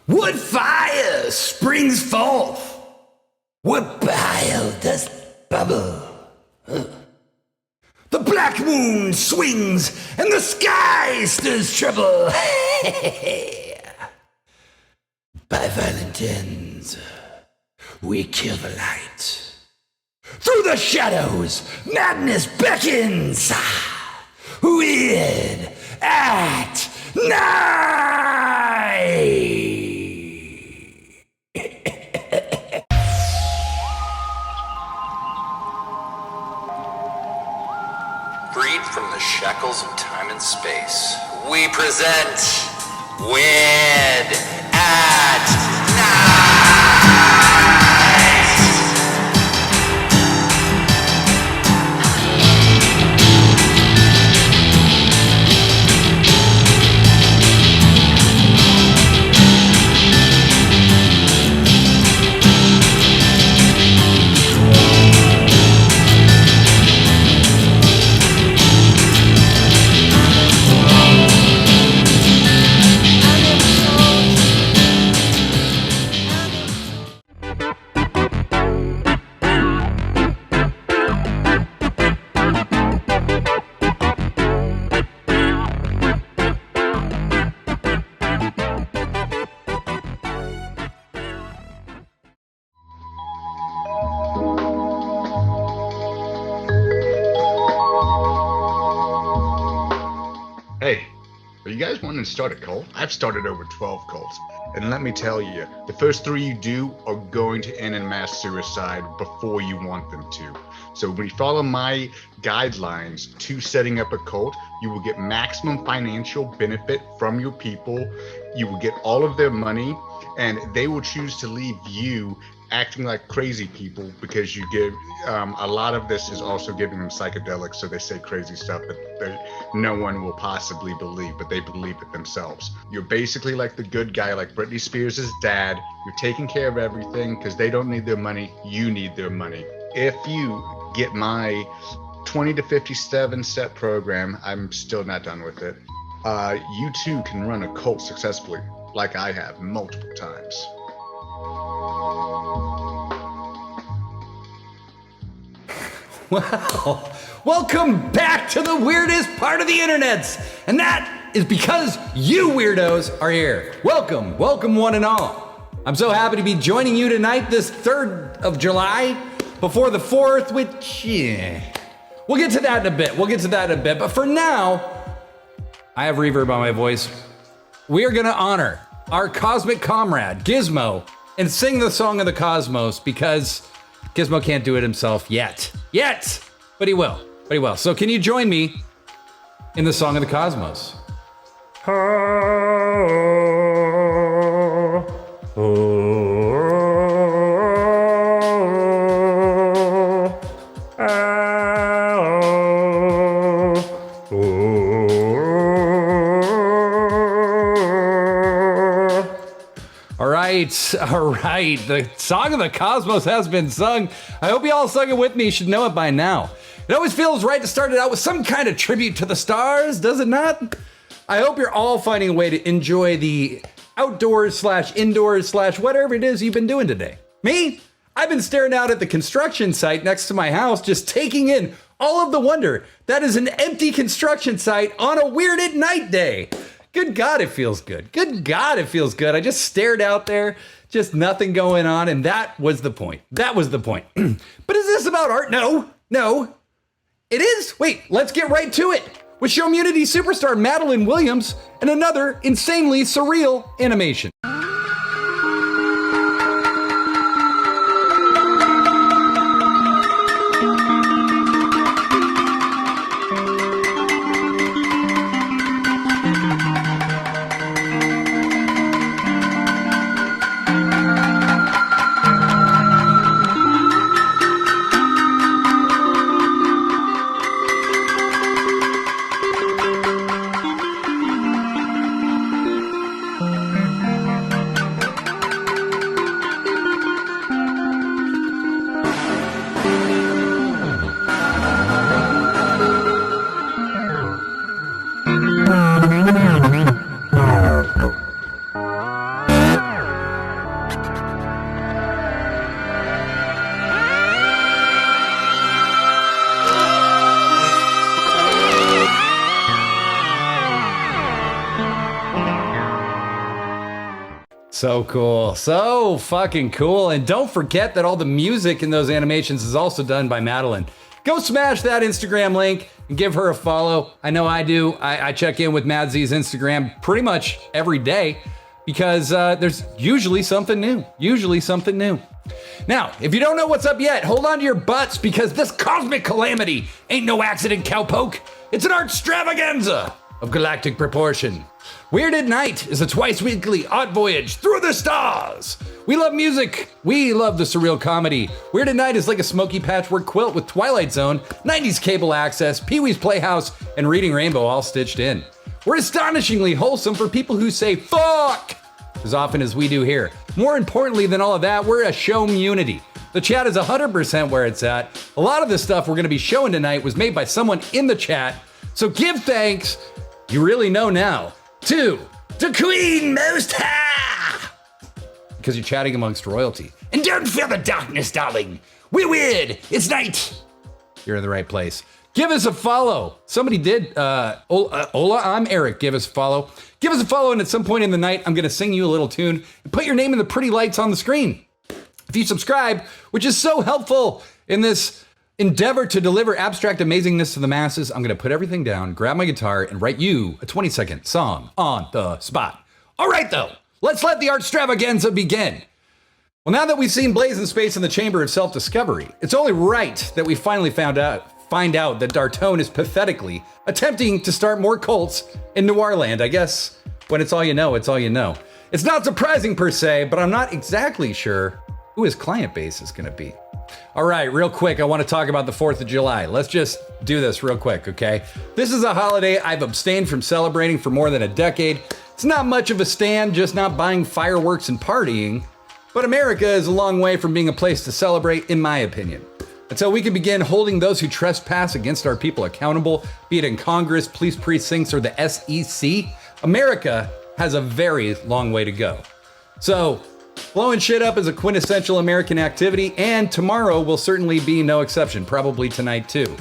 What fire springs forth? What bile does bubble? The black moon swings and the sky stirs trouble. By violent ends, we kill the light. Through the shadows, madness beckons. Weird at night. Freed from the shackles of time and space, we present Weird at Night! Hey, are you guys wanting to start a cult? I've started over 12 cults. And let me tell you, the first 3 you do are going to end in mass suicide before you want them to. So when you follow my guidelines to setting up a cult, you will get maximum financial benefit from your people. You will get all of their money, and they will choose to leave you acting like crazy people because you give a lot of this is also giving them psychedelics, so they say crazy stuff that no one will possibly believe, but they believe it themselves. You're basically like the good guy, like Britney Spears' dad. You're taking care of everything because they don't need their money, you need their money. If you get my 20 to 57 step program, I'm still not done with it, you too can run a cult successfully, like I have multiple times. Well, welcome back to the weirdest part of the internet, and that is because you weirdos are here. Welcome, welcome one and all. I'm so happy to be joining you tonight, this 3rd of July, before the 4th, which, we'll get to that in a bit, but for now, I have reverb on my voice. We are gonna honor our cosmic comrade, Gizmo, and sing the song of the cosmos, because Gizmo can't do it himself yet, but he will. So can you join me in the song of the cosmos? All right, the song of the cosmos has been sung. I hope you all sung it with me. You should know it by now. It always feels right to start it out with some kind of tribute to the stars, does it not? I hope you're all finding a way to enjoy the outdoors / indoors / whatever it is you've been doing today. Me? I've been staring out at the construction site next to my house, just taking in all of the wonder that is an empty construction site on a weird at night day. Good God, it feels good. I just stared out there, just nothing going on, and that was the point. But is this about art? No. It is? Wait, let's get right to it with Showmunity superstar Madeline Williams and another insanely surreal animation. So cool. So fucking cool. And don't forget that all the music in those animations is also done by Madeline. Go smash that Instagram link and give her a follow. I know I do. I check in with Madsy's Instagram pretty much every day because there's usually something new. Now, if you don't know what's up yet, hold on to your butts because this cosmic calamity ain't no accident, cowpoke. It's an art extravaganza of galactic proportion. Weird at Night is a twice-weekly odd voyage through the stars. We love music. We love the surreal comedy. Weird at Night is like a smoky patchwork quilt with Twilight Zone, 90s cable access, Pee-wee's Playhouse, and Reading Rainbow all stitched in. We're astonishingly wholesome for people who say fuck as often as we do here. More importantly than all of that, we're a show-munity. The chat is 100% where it's at. A lot of the stuff we're going to be showing tonight was made by someone in the chat. So give thanks, you really know now, to the Queen Most High! Because you're chatting amongst royalty. And don't fear the darkness, darling. We're weird. It's night. You're in the right place. Give us a follow. Somebody did. Ola, I'm Eric. Give us a follow. Give us a follow, and at some point in the night, I'm going to sing you a little tune and put your name in the pretty lights on the screen. If you subscribe, which is so helpful in this endeavor to deliver abstract amazingness to the masses, I'm going to put everything down, grab my guitar, and write you a 20-second song on the spot. All right, though. Let's let the art extravaganza begin. Well, now that we've seen Blazing Space in the Chamber of Self-Discovery, it's only right that we finally find out that Dartone is pathetically attempting to start more cults in Noirland. I guess when it's all you know, it's all you know. It's not surprising per se, but I'm not exactly sure who his client base is going to be. All right, real quick, I want to talk about the 4th of July. Let's just do this real quick, okay? This is a holiday I've abstained from celebrating for more than a decade. It's not much of a stand, just not buying fireworks and partying. But America is a long way from being a place to celebrate, in my opinion. Until we can begin holding those who trespass against our people accountable, be it in Congress, police precincts, or the SEC, America has a very long way to go. So, blowing shit up is a quintessential American activity, and tomorrow will certainly be no exception, probably tonight too.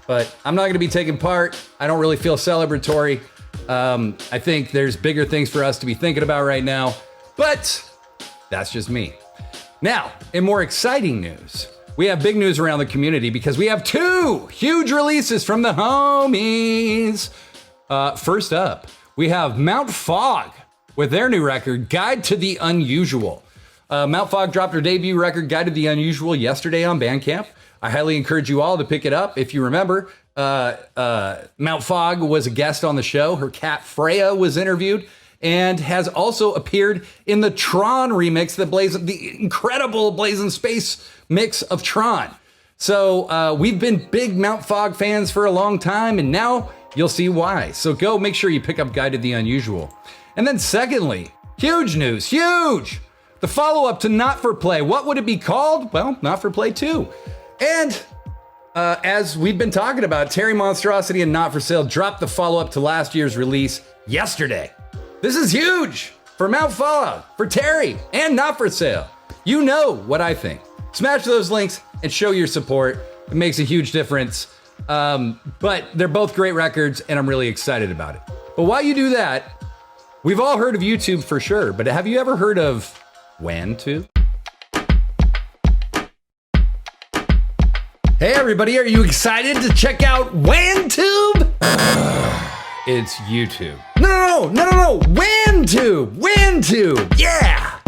But I'm not going to be taking part. I don't really feel celebratory. I think there's bigger things for us to be thinking about right now, but that's just me. Now, in more exciting news, we have big news around the community because we have 2 huge releases from the homies. First up, we have Mount Fog with their new record, Guide to the Unusual. Mount Fog dropped her debut record, Guide to the Unusual, yesterday on Bandcamp. I highly encourage you all to pick it up. If you remember, Mount Fog was a guest on the show. Her cat Freya was interviewed and has also appeared in the Tron remix, the incredible Blazing Space mix of Tron. So we've been big Mount Fog fans for a long time, and now you'll see why. So go make sure you pick up Guide to the Unusual. And then secondly, huge news, huge! The follow-up to Not For Play. What would it be called? Well, Not For Play 2. And as we've been talking about, Terry Monstrosity and Not For Sale dropped the follow-up to last year's release yesterday. This is huge for Mount Fog, for Terry, and Not For Sale. You know what I think. Smash those links and show your support. It makes a huge difference. But they're both great records, and I'm really excited about it. But while you do that, we've all heard of YouTube for sure, but have you ever heard of WANTube? Hey everybody, are you excited to check out WANTube? It's YouTube. No, WANTube, yeah!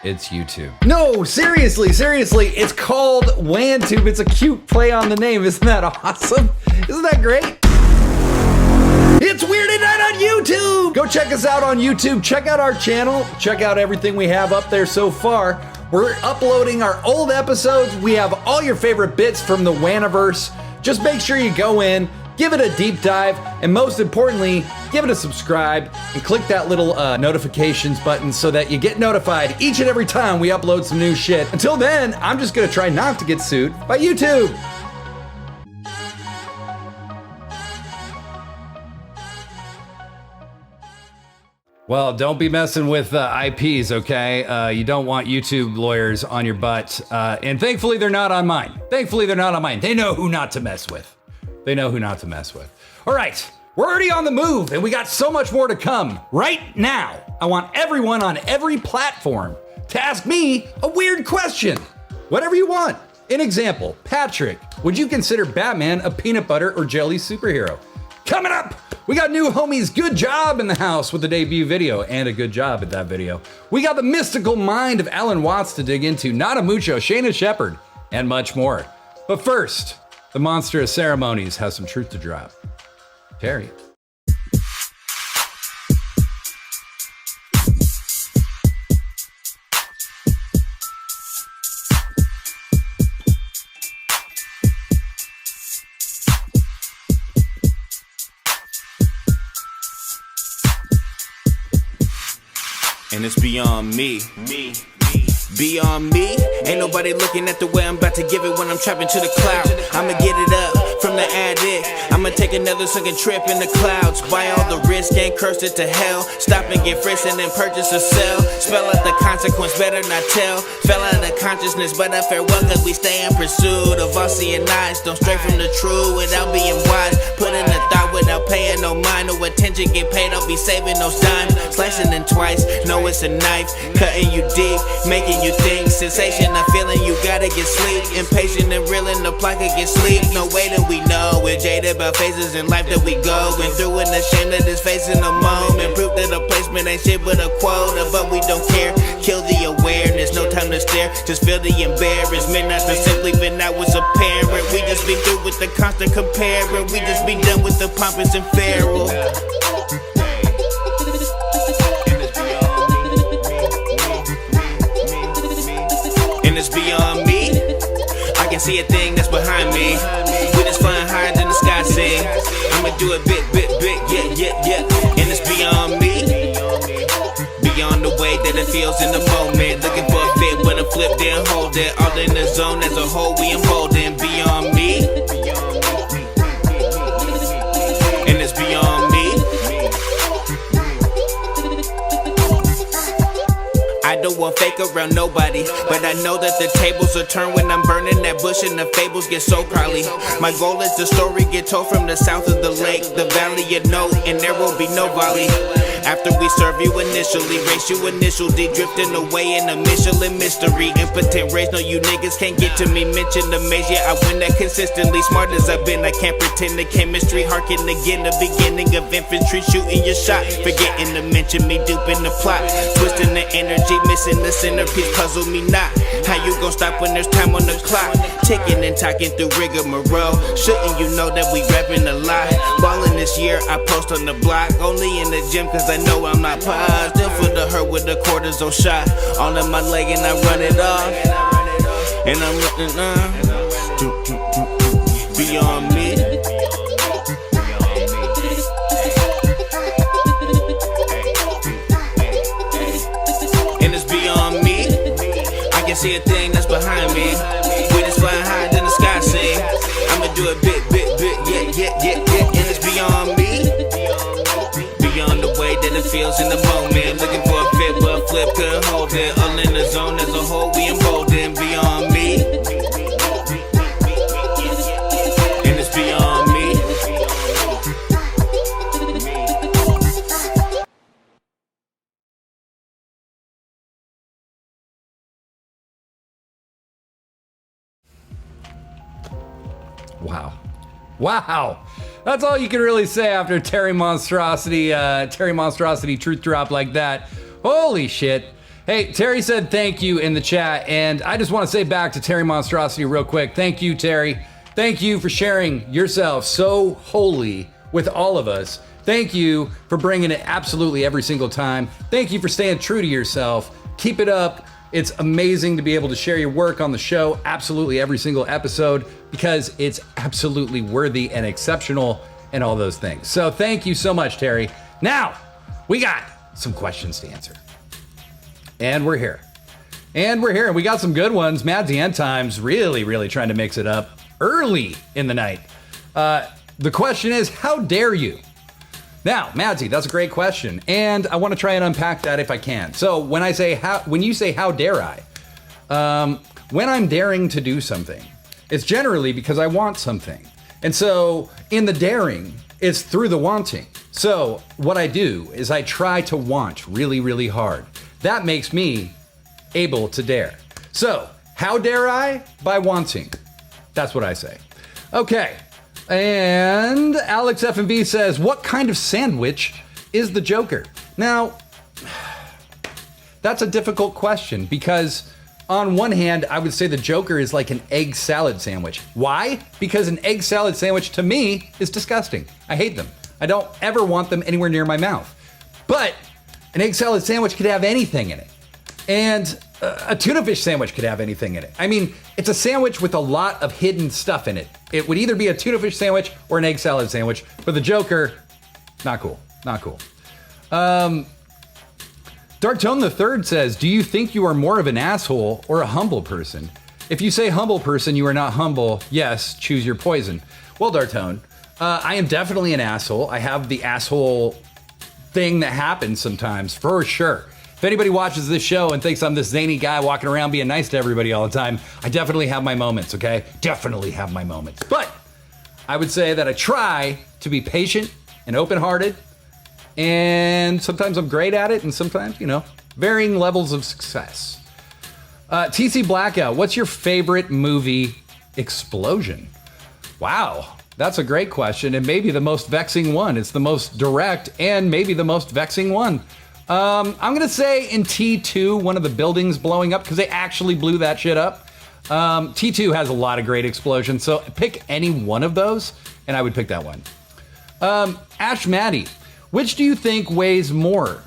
It's YouTube. No, seriously, it's called WANTube. It's a cute play on the name. Isn't that awesome? Isn't that great? It's Weird at Night on YouTube! Go check us out on YouTube. Check out our channel. Check out everything we have up there so far. We're uploading our old episodes. We have all your favorite bits from the Waniverse. Just make sure you go in, give it a deep dive, and most importantly, give it a subscribe and click that little notifications button so that you get notified each and every time we upload some new shit. Until then, I'm just gonna try not to get sued by YouTube. Well, don't be messing with IPs, okay? You don't want YouTube lawyers on your butt. And thankfully, they're not on mine. They know who not to mess with. All right, We're already on the move, and we got so much more to come. Right now, I want everyone on every platform to ask me a weird question. Whatever you want. An example, Patrick, would you consider Batman a peanut butter or jelly superhero? Coming up, we got new homies Good Job in the house with the debut video, and a good job at that video. We got the mystical mind of Alan Watts to dig into, NadaMucho, Shaina Shepherd, and much more. But first, the monster of ceremonies has some truth to drop. Terry. And it's beyond me. Beyond me, ain't nobody looking at the way I'm about to give it when I'm trapping to the cloud. I'ma get it up from the attic. I'ma take another sunken trip in the clouds. Buy all the risk and curse it to hell. Stop and get fresh and then purchase a cell. Spell out the consequence, better not tell. Fell out of consciousness, but I farewell, cause we stay in pursuit of all seeing eyes. Don't stray from the true without being wise. Put in a thought without paying no mind. No attention, get paid, I'll be saving those dimes. Slicing in twice, know it's a knife. Cutting you deep, making you think. Sensation, I'm feeling you gotta get sleep. Impatient and reeling, the plot could get sleep. No way that we know, we're jaded about phases in life that we go. Went through and ashamed of this face in a moment. Proof that a placement ain't shit but a quota, but we don't care. Kill the awareness, no time to stare. Just feel the embarrassment, not to simply been out was apparent. We just be through with the constant comparing. We just be done with the pompous and feral. It's beyond me. I can see a thing that's behind me. We just flying higher than the sky sing. I'ma do it big, yeah. And it's beyond me. Beyond the way that it feels in the moment. Looking for a fit, but a flip, then hold it. All in the zone as a whole, we emboldened. Beyond me. And it's beyond me. I don't want fake around nobody, but I know that the tables will turn when I'm burning that bush and the fables get so probably. My goal is the story get told from the south of the lake, the valley you know, and there will be no volley. After we serve you initially, race you initial D, drifting away in a Michelin mystery. Impotent race, no you niggas can't get to me. Mention the maze, yeah I win that consistently. Smart as I've been, I can't pretend the chemistry. Harken again, the beginning of infantry, shooting your shot. Forgetting to mention me, duping the plot. Twisting the energy, missing the centerpiece, puzzle me not. How you gon' stop when there's time on the clock? Ticking and talking through rigmarole. Shouldn't you know that we rapping a lot? Ballin' this year, I post on the block. Only in the gym cause I know I'm not positive. For the hurt with the cortisone shot. All in my leg and I run it off. And I'm running on. Beyond me. And it's beyond me. I can see a thing that's behind me. We just flying higher than the sky sing. I'ma do it big, yeah. And it's beyond me. Beyond the way that it feels in the moment. Looking for a fit, but a flip couldn't hold it. All in the zone as a whole, we emboldened. Beyond me. And it's beyond me. Wow. That's all you can really say after Terry Monstrosity truth drop like that. Holy shit. Hey, Terry said thank you in the chat, and I just want to say back to Terry Monstrosity real quick. Thank you, Terry. Thank you for sharing yourself so wholly with all of us. Thank you for bringing it absolutely every single time. Thank you for staying true to yourself. Keep it up. It's amazing to be able to share your work on the show absolutely every single episode because it's absolutely worthy and exceptional and all those things. So thank you so much, Terry. Now, we got some questions to answer. And we're here. And we got some good ones. Madsy End Times really trying to mix it up early in the night. The question is, how dare you? Now, Madsy, that's a great question, and I want to try and unpack that if I can. So when you say how dare I, when I'm daring to do something, it's generally because I want something. And so in the daring, It's through the wanting. So what I do is I try to want really, really hard. That makes me able to dare. So how dare I? By wanting. That's what I say. Okay. And Alex F&B says, what kind of sandwich is the Joker? Now, that's a difficult question because on one hand, I would say the Joker is like an egg salad sandwich. Why? Because an egg salad sandwich to me is disgusting. I hate them. I don't ever want them anywhere near my mouth. But an egg salad sandwich could have anything in it. And a tuna fish sandwich could have anything in it. I mean, it's a sandwich with a lot of hidden stuff in it. It would either be a tuna fish sandwich or an egg salad sandwich. But the Joker, not cool. Not cool. Dartone the Third says, do you think you are more of an asshole or a humble person? If you say humble person, you are not humble. Yes, choose your poison. Well, Dartone, I am definitely an asshole. I have the asshole thing that happens sometimes, for sure. If anybody watches this show and thinks I'm this zany guy walking around being nice to everybody all the time, I definitely have my moments, okay? Definitely have my moments. But I would say that I try to be patient and open-hearted, and sometimes I'm great at it, and sometimes, varying levels of success. TC Blackout, what's your favorite movie explosion? Wow, that's a great question, and maybe the most vexing one. It's the most direct and maybe the most vexing one. I'm gonna say in T2, one of the buildings blowing up, because they actually blew that shit up. T2 has a lot of great explosions, so pick any one of those, and I would pick that one. Ash Maddie, which do you think weighs more,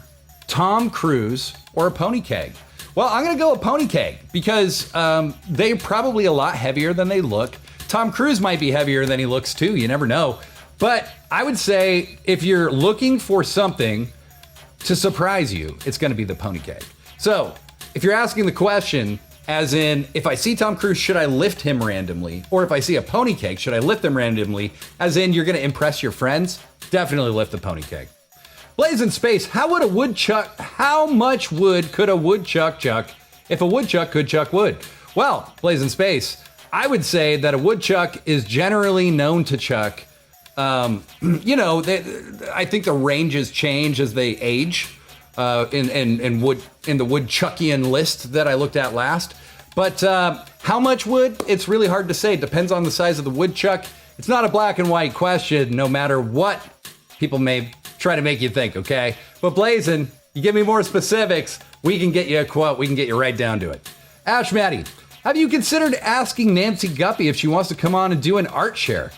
Tom Cruise or a pony keg? Well, I'm gonna go a pony keg, because they're probably a lot heavier than they look. Tom Cruise might be heavier than he looks too, you never know. But I would say if you're looking for something to surprise you, it's gonna be the pony keg. So if you're asking the question, as in, if I see Tom Cruise, should I lift him randomly? Or if I see a pony keg, should I lift them randomly? As in, you're gonna impress your friends? Definitely lift the pony keg. Blaze in Space, how much wood could a woodchuck chuck if a woodchuck could chuck wood? Well, Blaze in Space, I would say that a woodchuck is generally known to chuck. I think the ranges change as they age in the woodchuckian list that I looked at last. But how much wood? It's really hard to say. It depends on the size of the woodchuck. It's not a black and white question, no matter what people may try to make you think, okay? But Blazin', you give me more specifics, we can get you a quote. We can get you right down to it. Ash Maddie, have you considered asking Nancy Guppy if she wants to come on and do an art share?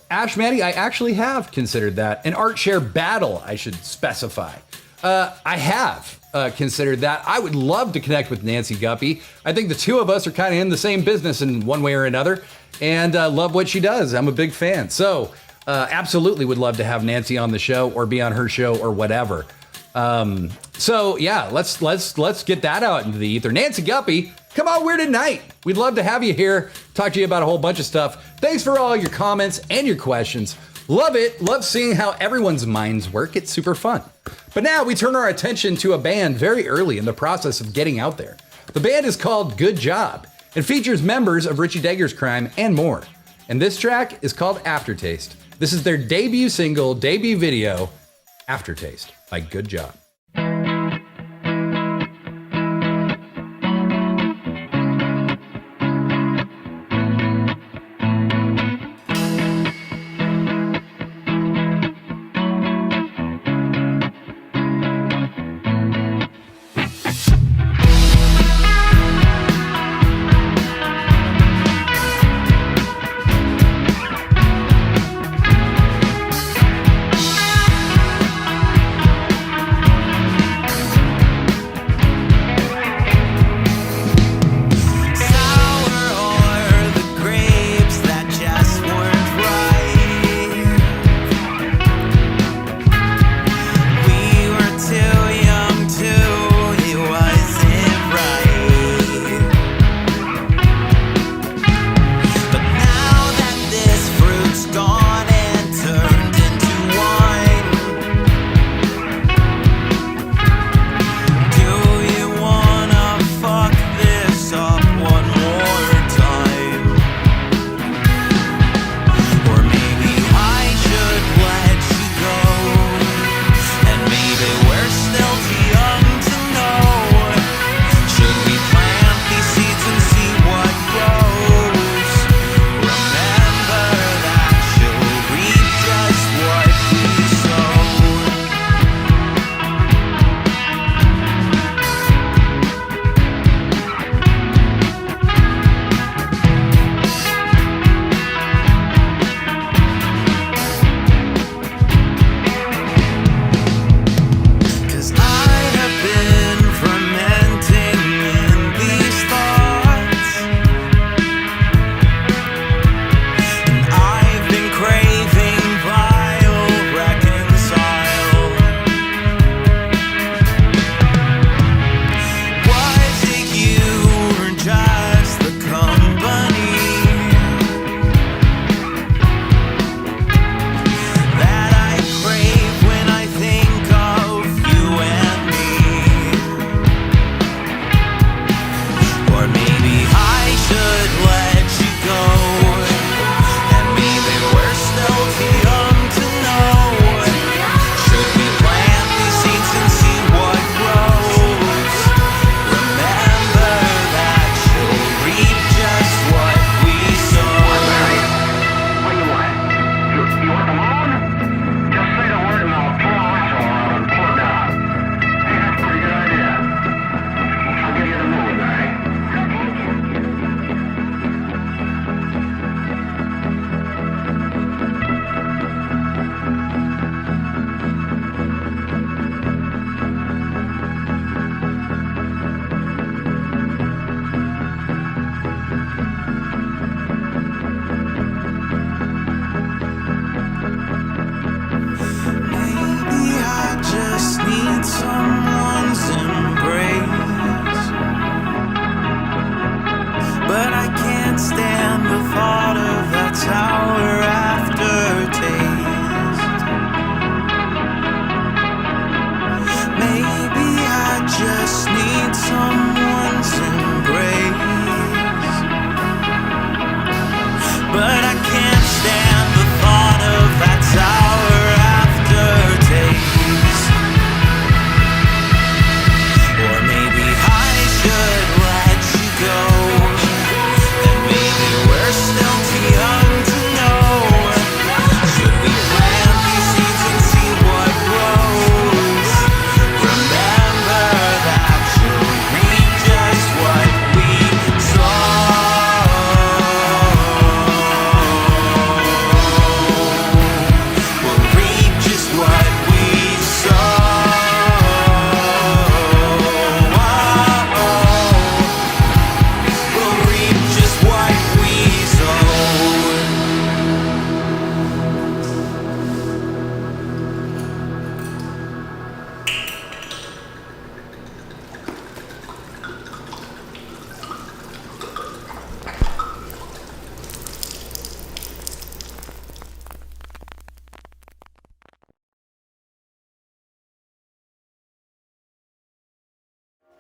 Ash Maddie, I actually have considered that. An art share battle, I should specify. I have considered that. I would love to connect with Nancy Guppy. I think the two of us are kind of in the same business in one way or another, and love what she does. I'm a big fan. So absolutely would love to have Nancy on the show or be on her show or whatever. So yeah, let's get that out into the ether. Nancy Guppy, come on Weird at Night. We'd love to have you here, talk to you about a whole bunch of stuff. Thanks for all your comments and your questions. Love it. Love seeing how everyone's minds work. It's super fun. But now we turn our attention to a band very early in the process of getting out there. The band is called Good Job and features members of Richie Dagger's Crime and more. And this track is called Aftertaste. This is their debut single, debut video, Aftertaste by Good Job.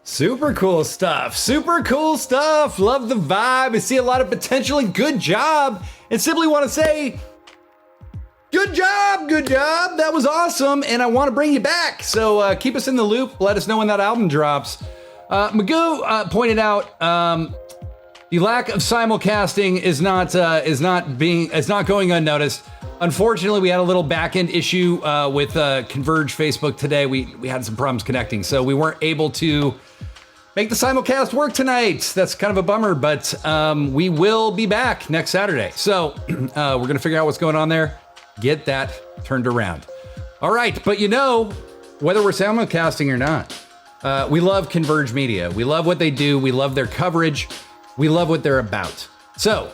Super cool stuff. Super cool stuff. Love the vibe. I see a lot of potential and good job. And simply want to say, good job, good job. That was awesome. And I want to bring you back. So keep us in the loop. Let us know when that album drops. Magoo pointed out the lack of simulcasting is not going unnoticed. Unfortunately, we had a little back-end issue with Converge Facebook today. We had some problems connecting, so we weren't able to make the simulcast work tonight. That's kind of a bummer, but we will be back next Saturday. So we're gonna figure out what's going on there, get that turned around. All right, but you know, whether we're simulcasting or not, we love Converge Media. We love what they do. We love their coverage. We love what they're about. So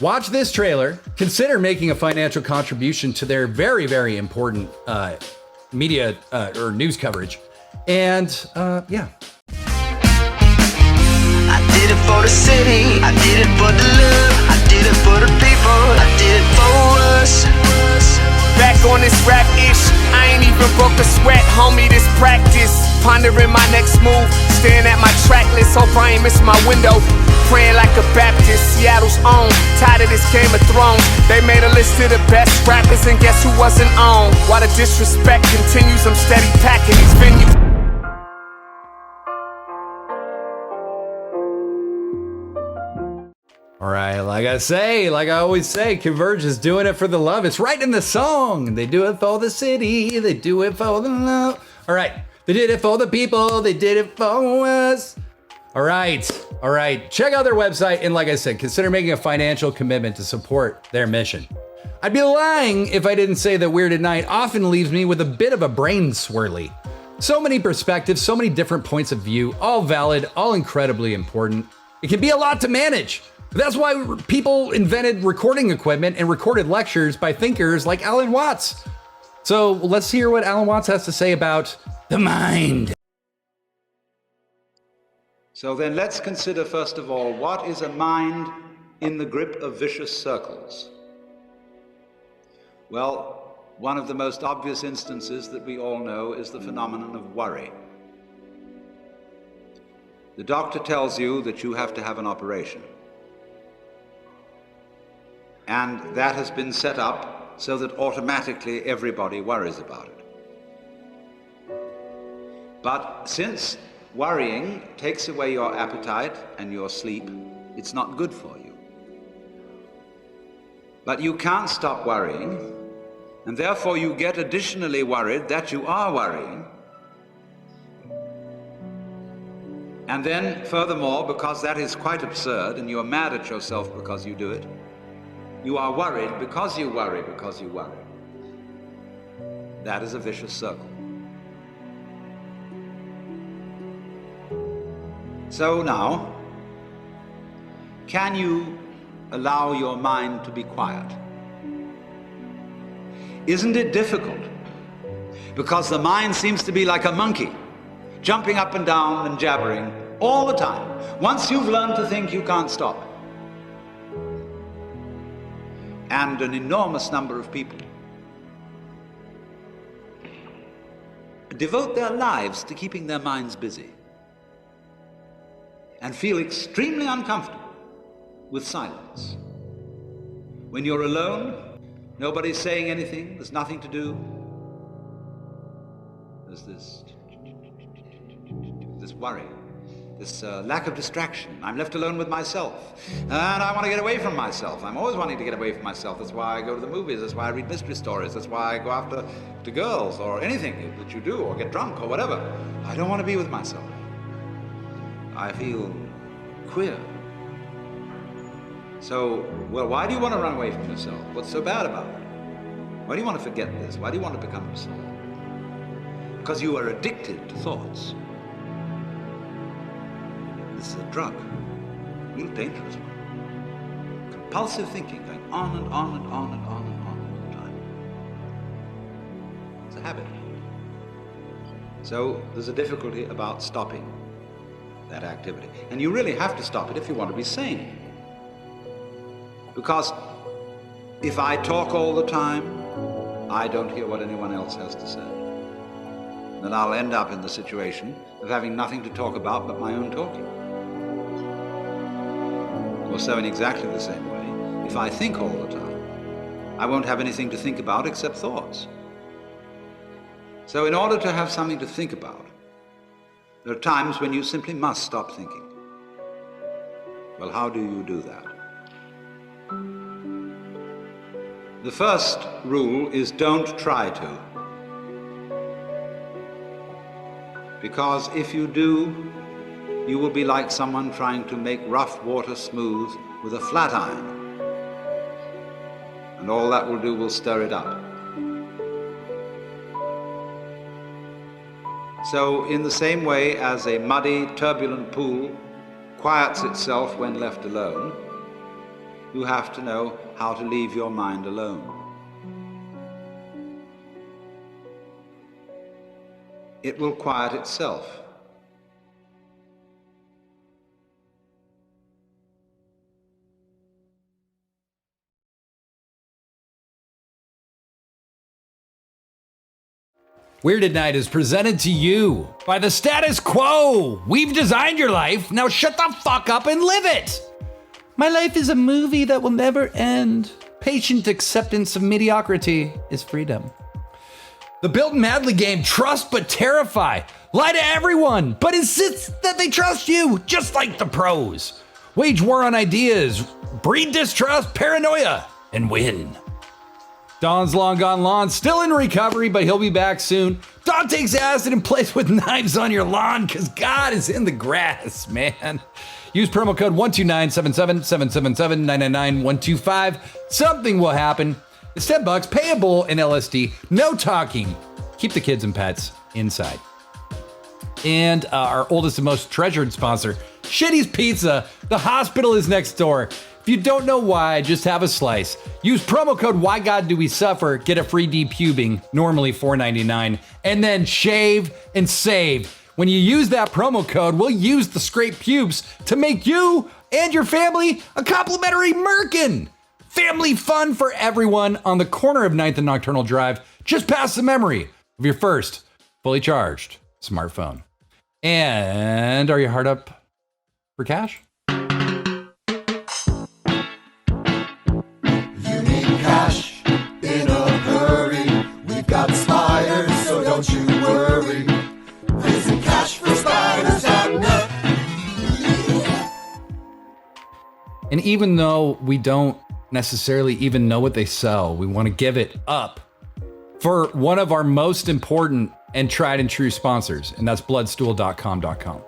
watch this trailer. Consider making a financial contribution to their very, very important media or news coverage. And yeah. I did it for the city, I did it for the love, I did it for the people, I did it for us. Back on this rap ish, I ain't even broke a sweat, homie, this practice. Pondering my next move, staring at my track list, hope I ain't miss my window. Praying like a Baptist, Seattle's own. Tired of this Game of Thrones. They made a list of the best rappers, and guess who wasn't on? While the disrespect continues, I'm steady packing these venues. All right, like I always say, Converge is doing it for the love. It's right in the song. They do it for the city. They do it for the love. All right, they did it for the people. They did it for us. All right. Check out their website. And like I said, consider making a financial commitment to support their mission. I'd be lying if I didn't say that Weird at Night often leaves me with a bit of a brain swirly. So many perspectives, so many different points of view, all valid, all incredibly important. It can be a lot to manage. That's why people invented recording equipment and recorded lectures by thinkers like Alan Watts. So let's hear what Alan Watts has to say about the mind. So then let's consider first of all, what is a mind in the grip of vicious circles? Well, one of the most obvious instances that we all know is the phenomenon of worry. The doctor tells you that you have to have an operation. And that has been set up so that automatically everybody worries about it. But since worrying takes away your appetite and your sleep, it's not good for you. But you can't stop worrying, and therefore you get additionally worried that you are worrying. And then, furthermore, because that is quite absurd and you're mad at yourself because you do it, you are worried because you worry because you worry. That is a vicious circle. So now, can you allow your mind to be quiet? Isn't it difficult? Because the mind seems to be like a monkey, jumping up and down and jabbering all the time. Once you've learned to think, you can't stop. And an enormous number of people devote their lives to keeping their minds busy and feel extremely uncomfortable with silence. When you're alone, nobody's saying anything, there's nothing to do. There's this worry, this lack of distraction. I'm left alone with myself, and I want to get away from myself. I'm always wanting to get away from myself. That's why I go to the movies, that's why I read mystery stories, that's why I go after girls or anything that you do, or get drunk or whatever. I don't want to be with myself. I feel queer. So, well, why do you want to run away from yourself? What's so bad about it? Why do you want to forget this? Why do you want to become yourself? Because you are addicted to thoughts. This is a drug, a real dangerous one. Compulsive thinking, going on and on and on and on and on all the time. It's a habit. So there's a difficulty about stopping that activity. And you really have to stop it if you want to be sane. Because if I talk all the time, I don't hear what anyone else has to say. then I'll end up in the situation of having nothing to talk about but my own talking. Or so in exactly the same way, if I think all the time, I won't have anything to think about except thoughts. So in order to have something to think about, there are times when you simply must stop thinking. Well, how do you do that? The first rule is don't try to. Because if you do, you will be like someone trying to make rough water smooth with a flat iron. And all that will do will stir it up. So in the same way as a muddy, turbulent pool quiets itself when left alone, you have to know how to leave your mind alone. It will quiet itself. Weird at Night is presented to you by the status quo. We've designed your life, now shut the fuck up and live it. My life is a movie that will never end. Patient acceptance of mediocrity is freedom. The Built and Madly game, trust but terrify. Lie to everyone, but insist that they trust you, just like the pros. Wage war on ideas, breed distrust, paranoia, and win. Don's long gone lawn, still in recovery, but he'll be back soon. Don takes acid and plays with knives on your lawn, because God is in the grass, man. Use promo code 129-777-777-999-125. Something will happen. It's $10, payable in LSD, no talking. Keep the kids and pets inside. And our oldest and most treasured sponsor, Shitty's Pizza. The hospital is next door. If you don't know why, just have a slice. Use promo code Why God Do We Suffer, get a free depubing, normally $4.99, and then shave and save. When you use that promo code, we'll use the scraped pubes to make you and your family a complimentary merkin. Family fun for everyone on the corner of 9th and Nocturnal Drive, just past the memory of your first fully charged smartphone. And are you hard up for cash? Don't you worry, raising cash for spiders at night. And even though we don't necessarily even know what they sell, we want to give it up for one of our most important and tried and true sponsors, and that's bloodstool.com.com.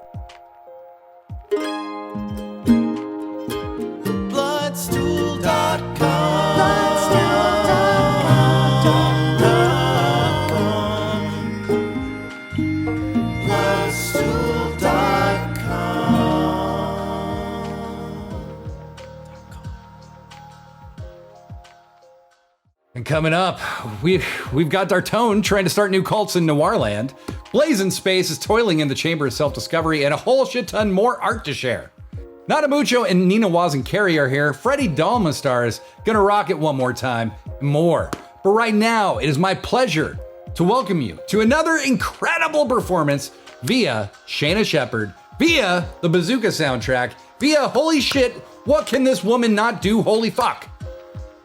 And coming up, we've got Dartone trying to start new cults in Noirland. Blazing Space is toiling in the Chamber of Self-Discovery, and a whole shit ton more art to share. NadaMucho and Nina Waz and Carrie are here. Freddye Dollma-Starr is gonna rock it one more time, and more. But right now, it is my pleasure to welcome you to another incredible performance via Shaina Shepherd, via the BAZZOOKA soundtrack, via Holy Shit, What Can This Woman Not Do? Holy Fuck.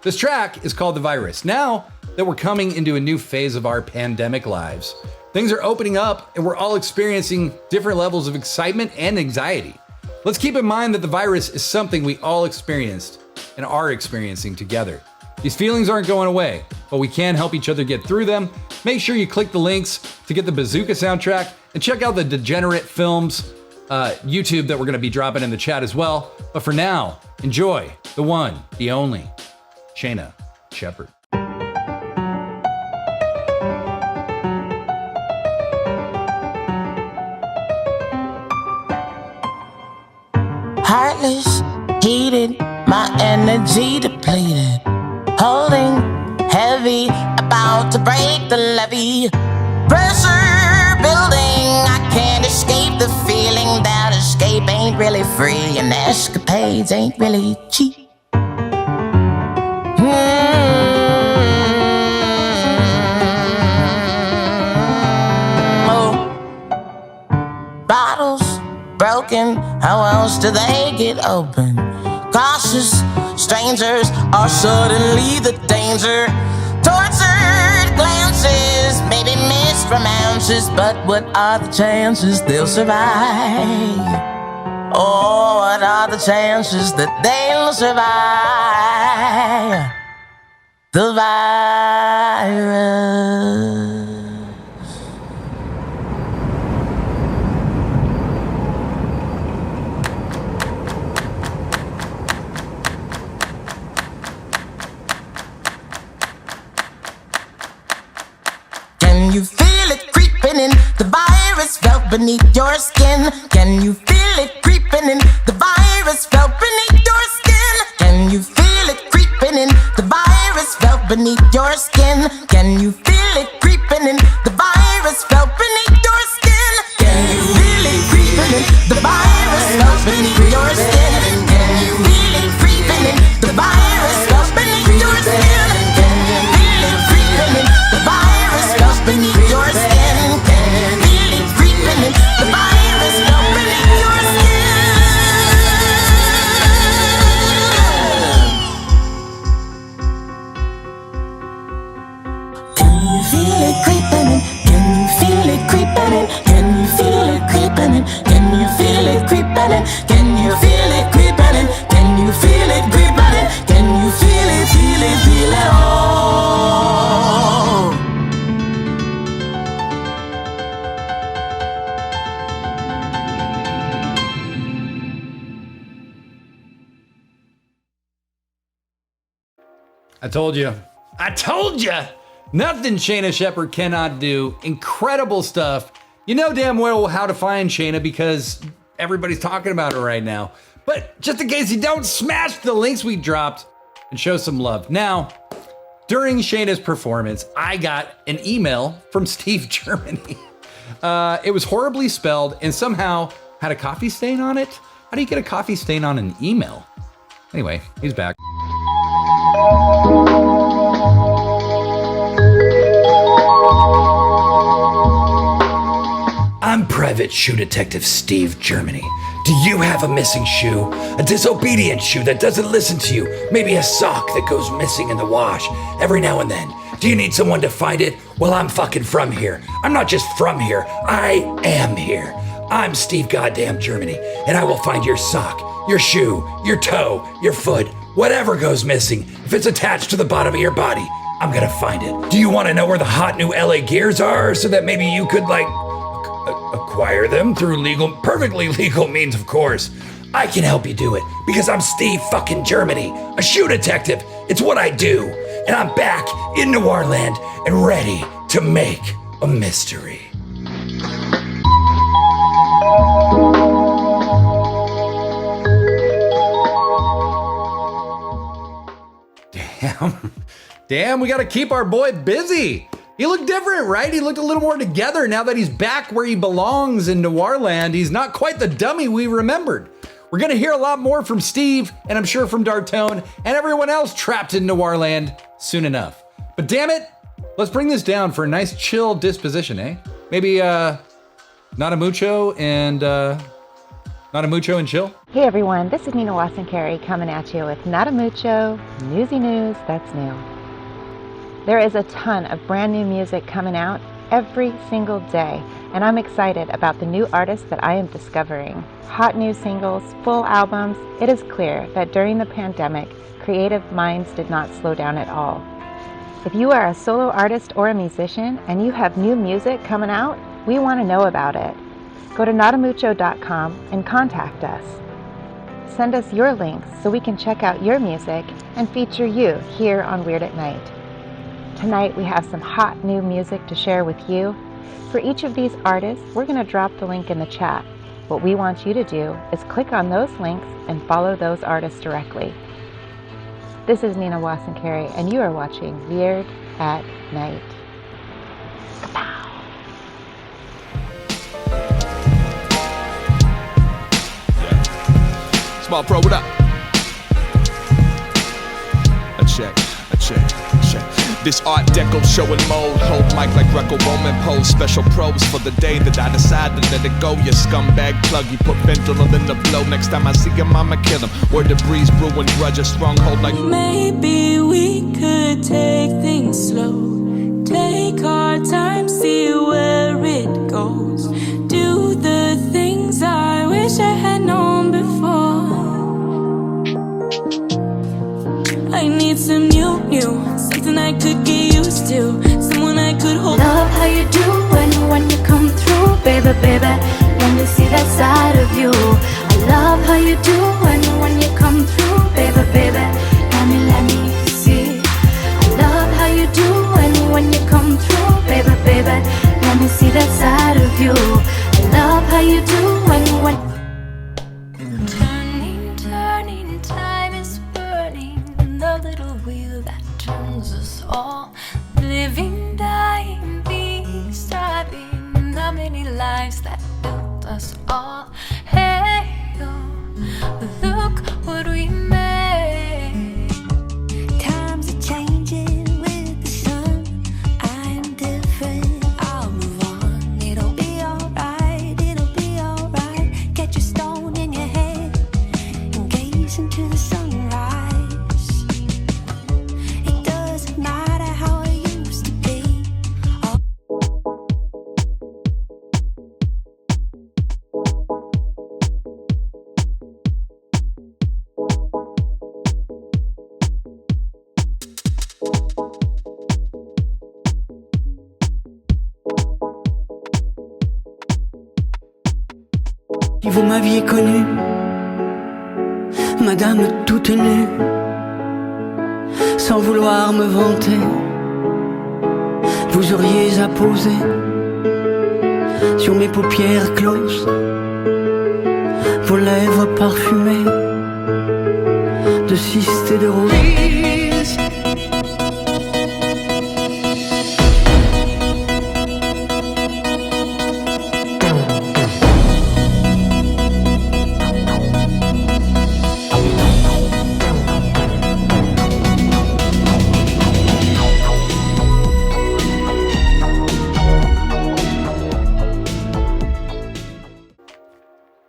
This track is called The Virus. Now that we're coming into a new phase of our pandemic lives, things are opening up and we're all experiencing different levels of excitement and anxiety. Let's keep in mind that the virus is something we all experienced and are experiencing together. These feelings aren't going away, but we can help each other get through them. Make sure you click the links to get the BAZZOOKA soundtrack and check out the Degenerate Films YouTube that we're gonna be dropping in the chat as well. But for now, enjoy the one, the only, Shaina Shepherd. Heartless, heated, my energy depleted. Holding heavy, about to break the levee. Pressure building, I can't escape the feeling that escape ain't really free and escapades ain't really cheap. Oh, broken, how else do they get open? Cautious strangers are suddenly the danger. Tortured glances, maybe missed romances, but what are the chances they'll survive? Oh, what are the chances that they'll survive the virus? Can you feel it creeping in? The virus felt beneath your skin. Can you feel it creeping in? The virus felt beneath your skin. Can you feel it creeping in? The virus felt beneath your skin. Can you feel it creeping in? The virus felt beneath your skin. Can you feel it creeping in? The virus felt beneath your skin. Can you feel it creeping in? The virus felt beneath your skin. Can you feel it creeping in? The virus felt beneath your skin. Can you feel it creeping in? The virus felt beneath your skin. Can you feel it creeping in? Can you feel it creeping in? Can you feel it creeping in? Can you feel it creeping in? Can you feel it creeping in? Can you feel it creeping in? Can you feel it, feel it, feel it all? I told you. I told you. Nothing Shaina Shepherd cannot do. Incredible stuff. You know damn well how to find Shaina because everybody's talking about her right now. But just in case you don't, smash the links we dropped and show some love. Now, during Shaina's performance, I got an email from Steve Germany. It was horribly spelled and somehow had a coffee stain on it. How do you get a coffee stain on an email? Anyway, he's back. I'm Private Shoe Detective Steve Germany. Do you have a missing shoe? A disobedient shoe that doesn't listen to you? Maybe a sock that goes missing in the wash every now and then? Do you need someone to find it? Well, I'm fucking from here. I'm not just from here, I am here. I'm Steve Goddamn Germany, and I will find your sock, your shoe, your toe, your foot, whatever goes missing. If it's attached to the bottom of your body, I'm gonna find it. Do you want to know where the hot new LA gears are so that maybe you could acquire them through perfectly legal means, of course? I can help you do it because I'm Steve fucking Germany, a shoe detective. It's what I do. And I'm back in Noirland and ready to make a mystery. Damn, we gotta keep our boy busy. He looked different, right? He looked a little more together now that he's back where he belongs in Noirland. He's not quite the dummy we remembered. We're gonna hear a lot more from Steve, and I'm sure from Dartone, and everyone else trapped in Noirland soon enough. But damn it, let's bring this down for a nice chill disposition, eh? Maybe NadaMucho and chill? Hey everyone, this is Nina Watson-Carey coming at you with NadaMucho Newsy News That's New. There is a ton of brand new music coming out every single day, and I'm excited about the new artists that I am discovering. Hot new singles, full albums. It is clear that during the pandemic, creative minds did not slow down at all. If you are a solo artist or a musician and you have new music coming out, we want to know about it. Go to NadaMucho.com and contact us. Send us your links so we can check out your music and feature you here on Weird at Night. Tonight we have some hot new music to share with you. For each of these artists, we're going to drop the link in the chat. What we want you to do is click on those links and follow those artists directly. This is Nina Watson-Carey, and you are watching Weird at Night. Kapow! Small Pro, what up? A check. This art deco show and mold, hold mic like Greco-Roman pose. Special probes for the day that I decide to let it go. You scumbag plug, you put fentanyl in the blow. Next time I see him, I'ma kill him. Word the breeze, brewing grudge, a stronghold like. Maybe we could take things slow. Take our time, see where it goes. Do the things I wish I had known before. I need some new, something I could get used to, someone I could hold. Love how you do when you come through, baby, baby. Let me see that side of you. I love how you do when you come through, baby, baby. Let me see. I love how you do when you come through, baby, baby. Let me see that side of you. I love how you do when. Turning, time is burning. The little wheel that turns us all. Living, dying, being, striving. The many lives that built us all. Hey, oh, look what we made. Times are changing with the sun. I am different, I'll move on. It'll be alright, it'll be alright. Get your stone in your head and gaze into the sunrise. It doesn't matter how I used to be. Si vous m'aviez connue, madame toute nue, sans vouloir me vanter, vous auriez apposé sur mes paupières closes vos lèvres parfumées de cystes et de roses.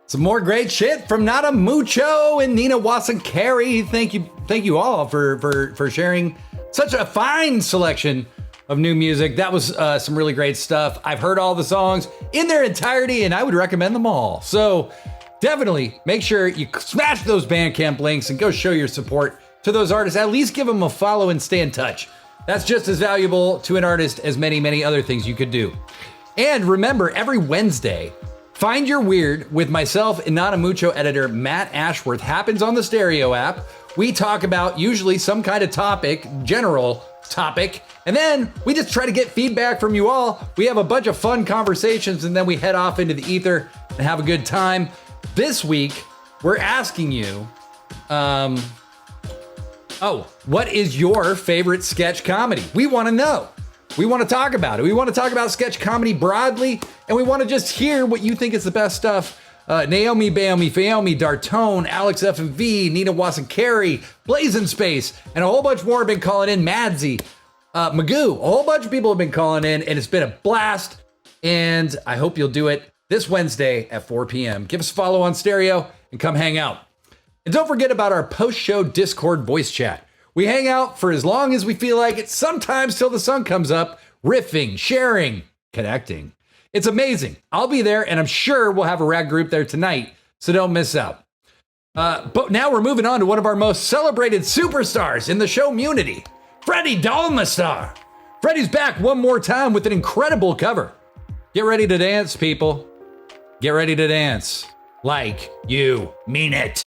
Some more great shit from NadaMucho and Nina Wasson-Carey. Thank you all for sharing such a fine selection of new music. That was some really great stuff. I've heard all the songs in their entirety, and I would recommend them all. So definitely make sure you smash those Bandcamp links and go show your support to those artists. At least give them a follow and stay in touch. That's just as valuable to an artist as many other things you could do. And remember, every Wednesday, Find Your Weird with myself and NadaMucho editor Matt Ashworth happens on the Stereo app. We talk about usually some kind of topic, general topic, and then we just try to get feedback from you all. We have a bunch of fun conversations, and then we head off into the ether and have a good time. This week, we're asking you, what is your favorite sketch comedy? We want to know. We want to talk about it. We want to talk about sketch comedy broadly, and we want to just hear what you think is the best stuff. Naomi, Baomi, Faomi, Dartone, Alex F&V, Nina Wasson-Carey, Blazing Space, and a whole bunch more have been calling in. Madsy, Magoo, a whole bunch of people have been calling in, and it's been a blast. And I hope you'll do it this Wednesday at 4 p.m. Give us a follow on Stereo and come hang out. And don't forget about our post-show Discord voice chat. We hang out for as long as we feel like it, sometimes till the sun comes up, riffing, sharing, connecting. It's amazing. I'll be there, and I'm sure we'll have a rad group there tonight, so don't miss out. But now we're moving on to one of our most celebrated superstars in the show community, Freddye Dollma-Starr. Freddie's back one more time with an incredible cover. Get ready to dance, people. Get ready to dance like you mean it.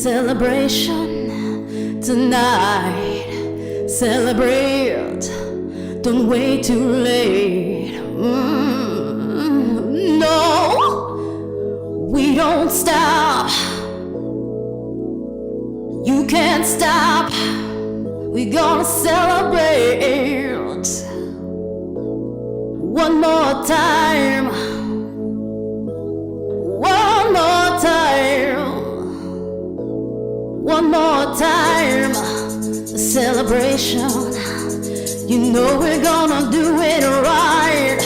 celebration tonight. Celebrate, don't wait too late. No, we don't stop. You can't stop. We're gonna celebrate one more time. One more time. One more time. A celebration. You know we're gonna do it right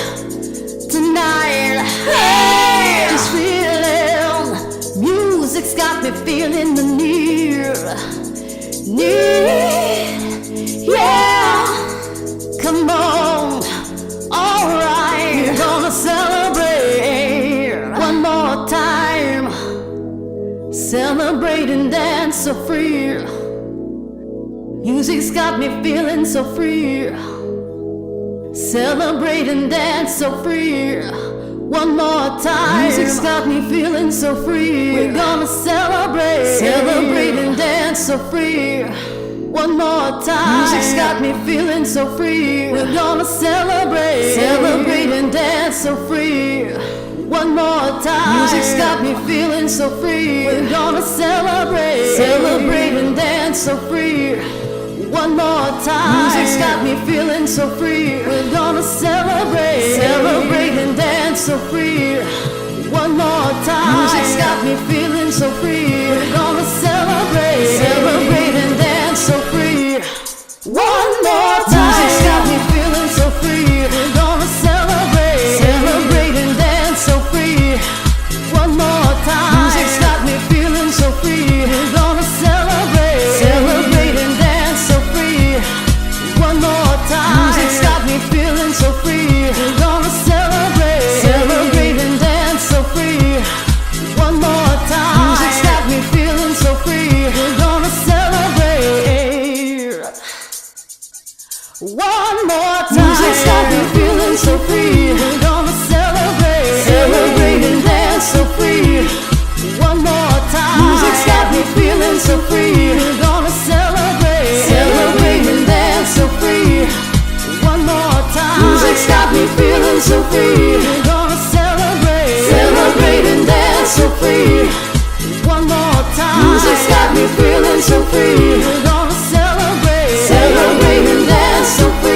tonight. Hey! Just feeling. Music's got me feeling the need. Yeah. Come on. Alright. We're gonna celebrate one more time. Celebrate and dance so free. Music's got me feeling so free. Celebrate and dance so free. One more time. Music's got me feeling so free. We're gonna celebrate. Celebrate and dance so free. One more time. Music's got me feeling so free. We're gonna celebrate. Celebrate and dance so free. One more time. Music's got me feeling so free. We're gonna celebrate. Celebrate and dance so free. One more time. Music's got me feeling so free. We're gonna celebrate. Celebrate and dance so free. One more time. Music's got me feeling so free. We're gonna celebrate. Celebrate and dance so free. One more time. Music's got me feeling so free. We're gonna celebrate. Celebrate and dance so free. One more time. Music's got me feeling so free. We're gonna celebrate. Celebrate and dance so free. One more time. Music's got me feeling so free. We're gonna celebrate. Celebrate and dance so free. One more time. Music's got me feeling so free. We're gonna celebrate. One more time. Music's got me feeling so free. We're gonna celebrate. Celebrate and dance so free. One more time. Music's got me feeling so free. We're gonna celebrate. Celebrate and dance so free. One more time. Music's got me feeling so free. We're gonna celebrate. Celebrate and dance so free. One more time. Music's got me feeling so free. We're gonna celebrate. Celebrate and dance so free.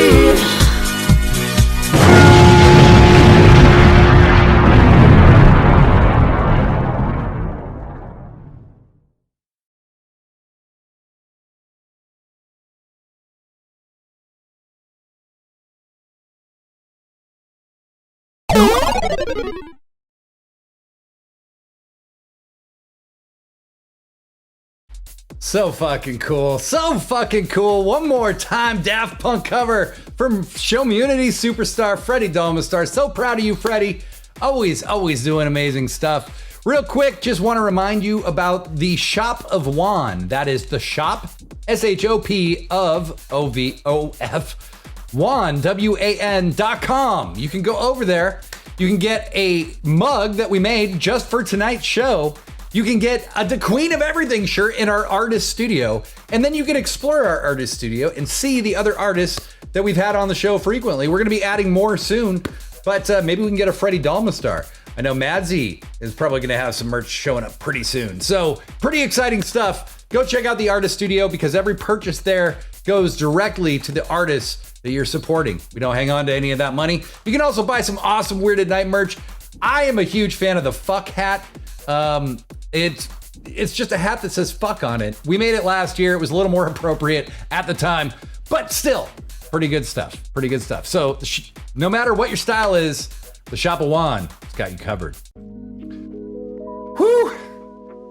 So fucking cool. So fucking cool. One more time, Daft Punk cover from Showmunity superstar Freddye Dollma-Starr. So proud of you, Freddye. Always doing amazing stuff. Real quick, just want to remind you about the SHOPofWAN. That is the shop, SHOP of OVOF, WAN, WAN.com. You can go over there. You can get a mug that we made just for tonight's show. You can get a The Queen of Everything shirt in our artist studio, and then you can explore our artist studio and see the other artists that we've had on the show frequently. We're gonna be adding more soon, but maybe we can get a Freddye Dollma-Starr. I know Madsy is probably gonna have some merch showing up pretty soon. So pretty exciting stuff. Go check out the artist studio because every purchase there goes directly to the artists that you're supporting. We don't hang on to any of that money. You can also buy some awesome Weirded Night merch. I am a huge fan of the fuck hat. It's just a hat that says fuck on it. We made it last year. It was a little more appropriate at the time, but still pretty good stuff. Pretty good stuff. So no matter what your style is, the SHOPofWAN has got you covered. Whew.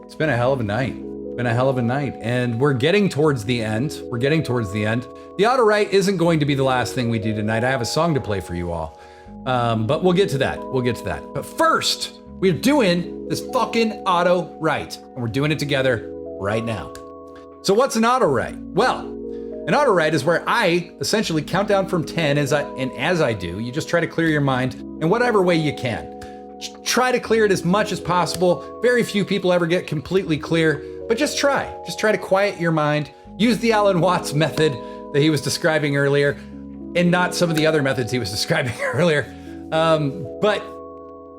It's been a hell of a night. And we're getting towards the end. The auto write isn't going to be the last thing we do tonight. I have a song to play for you all. But we'll get to that. But first, we're doing this fucking auto write, and we're doing it together right now. So what's an auto write? Well, an auto write is where I essentially count down from 10 as I do, you just try to clear your mind in whatever way you can. Try to clear it as much as possible. Very few people ever get completely clear, But just try to quiet your mind. Use the Alan Watts method that he was describing earlier, and not some of the other methods he was describing earlier. But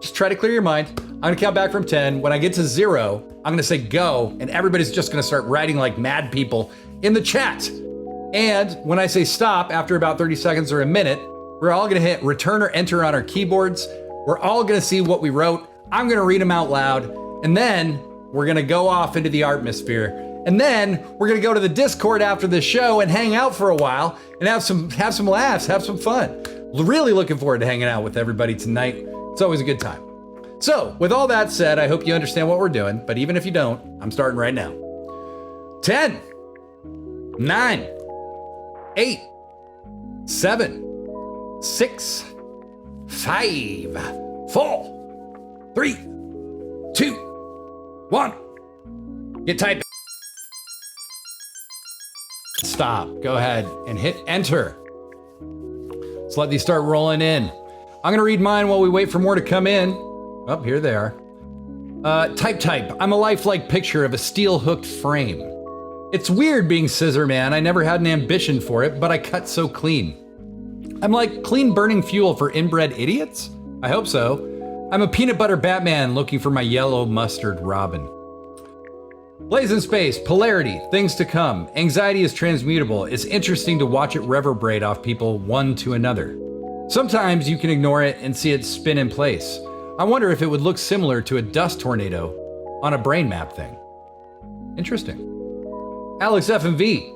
just try to clear your mind. I'm gonna count back from 10. When I get to 0, I'm gonna say go, and everybody's just gonna start writing like mad people in the chat. And when I say stop after about 30 seconds or a minute, we're all gonna hit return or enter on our keyboards. We're all gonna see what we wrote. I'm gonna read them out loud, and then we're gonna go off into the artmosphere. And then we're gonna go to the Discord after the show and hang out for a while and have some laughs, have some fun. Really looking forward to hanging out with everybody tonight. It's always a good time. So, with all that said, I hope you understand what we're doing, but even if you don't, I'm starting right now. 10, 9, 8, 7, 6, 5, 4, 3, 2, 1. Get typing. Stop. Go ahead and hit enter. Let's let these start rolling in. I'm gonna read mine while we wait for more to come in. Oh, here they are. Type. I'm a lifelike picture of a steel-hooked frame. It's weird being Scissor Man. I never had an ambition for it, but I cut so clean. I'm like clean burning fuel for inbred idiots? I hope so. I'm a peanut butter Batman looking for my yellow mustard Robin. Blaze in space, polarity, things to come. Anxiety is transmutable. It's interesting to watch it reverberate off people one to another. Sometimes you can ignore it and see it spin in place. I wonder if it would look similar to a dust tornado on a brain map thing. Interesting. Alex F&V.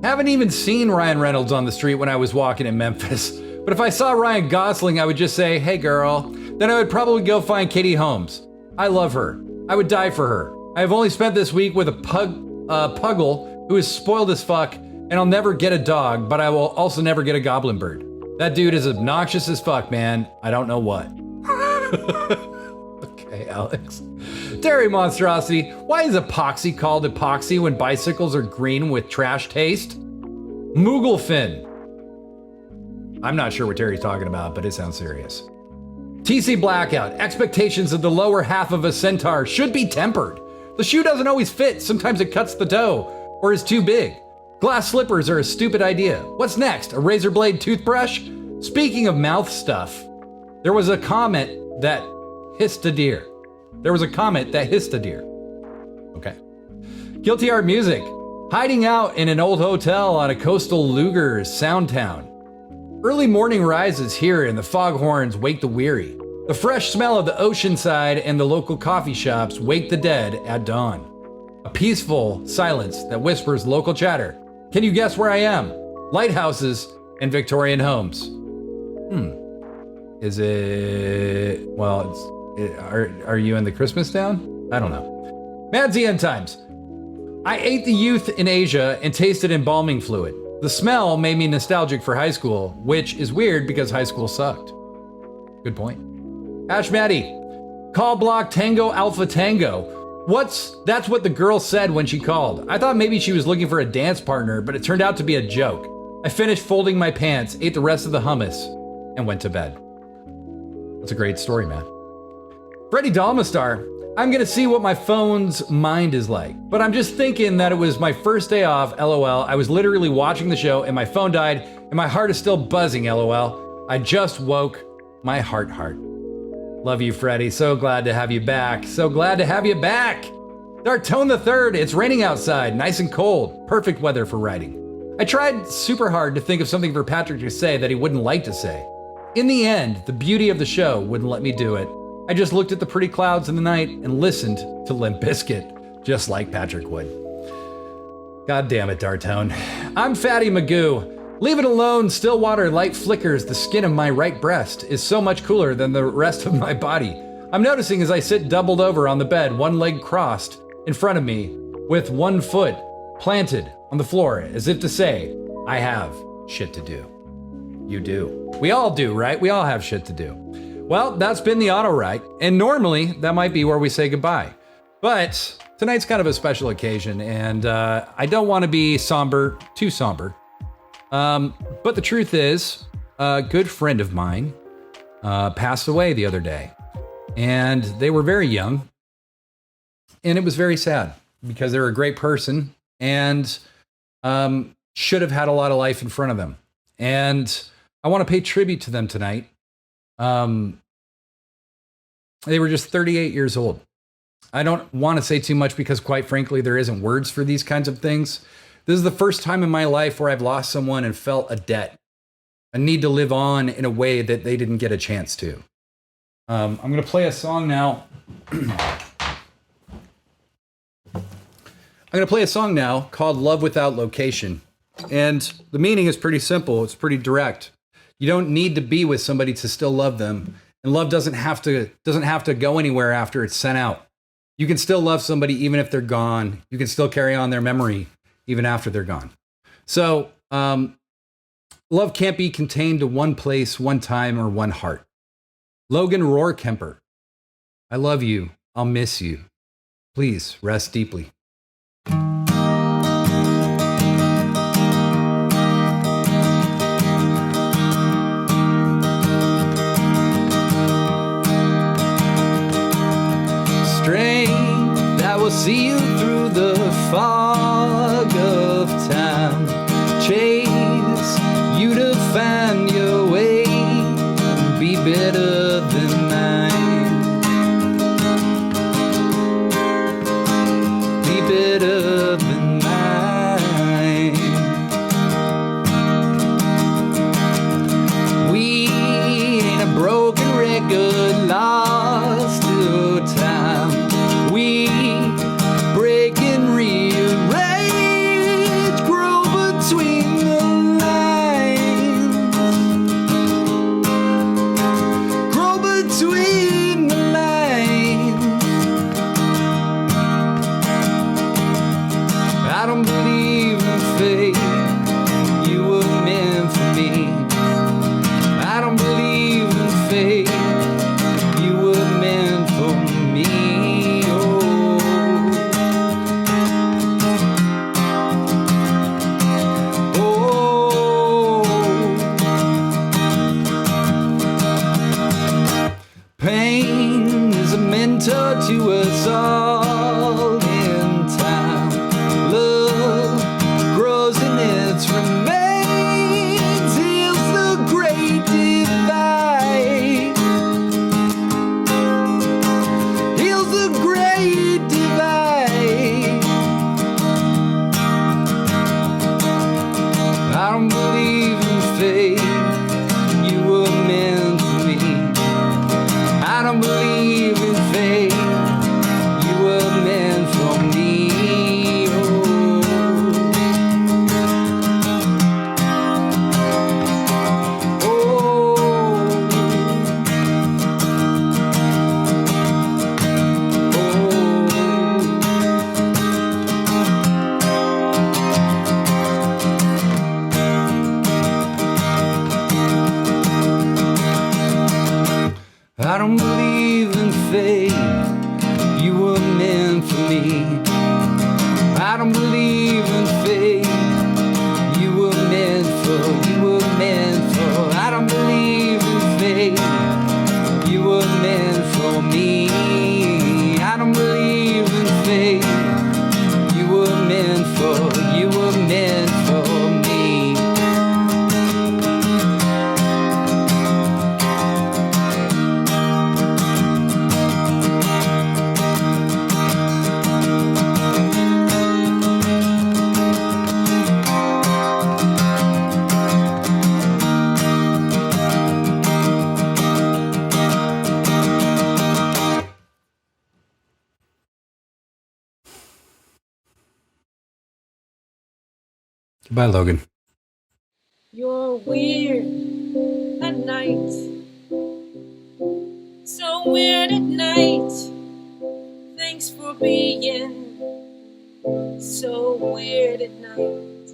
Haven't even seen Ryan Reynolds on the street when I was walking in Memphis. But if I saw Ryan Gosling, I would just say, hey girl. Then I would probably go find Katie Holmes. I love her. I would die for her. I have only spent this week with a puggle who is spoiled as fuck, and I'll never get a dog, but I will also never get a goblin bird. That dude is obnoxious as fuck, man. I don't know what. Okay, Alex. Terry Monstrosity. Why is epoxy called epoxy when bicycles are green with trash taste? Mooglefin. I'm not sure what Terry's talking about, but it sounds serious. TC Blackout. Expectations of the lower half of a centaur should be tempered. The shoe doesn't always fit. Sometimes it cuts the toe or is too big. Glass slippers are a stupid idea. What's next? A razor blade toothbrush? Speaking of mouth stuff, there was a comment that hissed a deer. Okay. Guilty Art Music. Hiding out in an old hotel on a coastal Luger's sound town. Early morning rises here and the foghorns wake the weary. The fresh smell of the ocean side and the local coffee shops wake the dead at dawn. A peaceful silence that whispers local chatter. Can you guess where I am? Lighthouses and Victorian homes. Is it, well, are you in the Christmas town? I don't know. Mad Z End Times. I ate the youth in Asia and tasted embalming fluid. The smell made me nostalgic for high school, which is weird because high school sucked. Good point. Ash Maddie. Call block Tango Alpha Tango. That's what the girl said when she called. I thought maybe she was looking for a dance partner, but it turned out to be a joke. I finished folding my pants, ate the rest of the hummus, and went to bed. That's a great story, man. Freddye Dollma-Starr. I'm gonna see what my phone's mind is like, but I'm just thinking that it was my first day off, LOL. I was literally watching the show and my phone died and my heart is still buzzing, LOL. I just woke my heart. Love you, Freddie. So glad to have you back. Dartone the Third. It's raining outside, nice and cold. Perfect weather for writing. I tried super hard to think of something for Patrick to say that he wouldn't like to say. In the end, the beauty of the show wouldn't let me do it. I just looked at the pretty clouds in the night and listened to Limp Bizkit, just like Patrick would. God damn it, Dartone. I'm Fatty Magoo. Leave it alone, Stillwater light flickers. The skin of my right breast is so much cooler than the rest of my body. I'm noticing as I sit doubled over on the bed, one leg crossed in front of me, with one foot planted on the floor, as if to say, I have shit to do. You do. We all do, right? We all have shit to do. Well, that's been the auto write, and normally that might be where we say goodbye. But tonight's kind of a special occasion, and I don't want to be too somber. But the truth is, a good friend of mine passed away the other day, and they were very young, and it was very sad. because they're a great person and should have had a lot of life in front of them. And I want to pay tribute to them tonight. They were just 38 years old. I don't want to say too much because, quite frankly, there isn't words for these kinds of things. This is the first time in my life where I've lost someone and felt a debt, a need to live on in a way that they didn't get a chance to. I'm going to play a song now. I'm going to play a song now called Love Without Location. And the meaning is pretty simple. It's pretty direct. You don't need to be with somebody to still love them. And love doesn't have to go anywhere after it's sent out. You can still love somebody even if they're gone. You can still carry on their memory even after they're gone. So, love can't be contained to one place, one time, or one heart. Logan Rohrkemper, I love you. I'll miss you. Please rest deeply. Strength that will see you through the fog of time. Chase you to find your way. Be better than mine. Be better than mine. We ain't a broken record lost to time. We break and rearrange, grow between the lines, grow between the lines. I don't believe in fate, you were meant for me. I don't believe in fate, you were meant for me. Pain is a mentor to us all in time. Love grows in its remains, heals the great divide. Heals the great divide. I don't believe in fate, you were meant for me. I don't believe in fate, you were meant for me. Oh. I don't believe in fate, you were meant for me. I don't believe in fate, you were meant for, you were meant for. I don't believe in fate, you were meant for me. I don't believe in fate, you were meant for, you were meant for me. Goodbye, Logan. You're weird at night, so weird at night. Thanks for being so weird at night.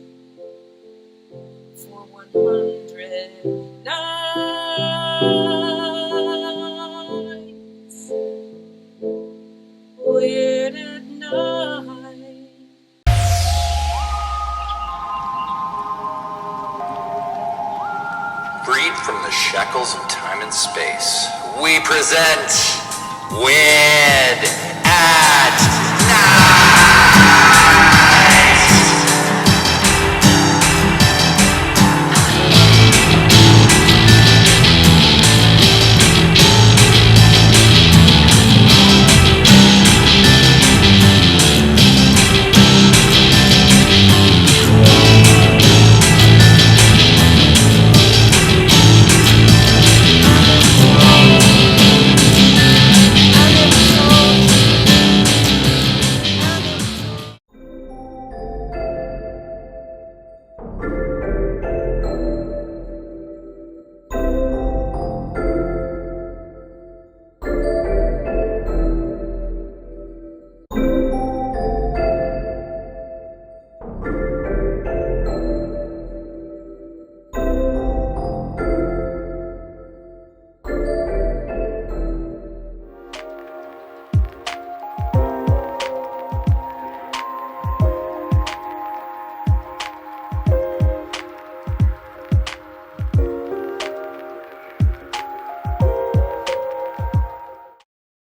For 100 nights, weird at night. Freed from the shackles of time and space, we present Weird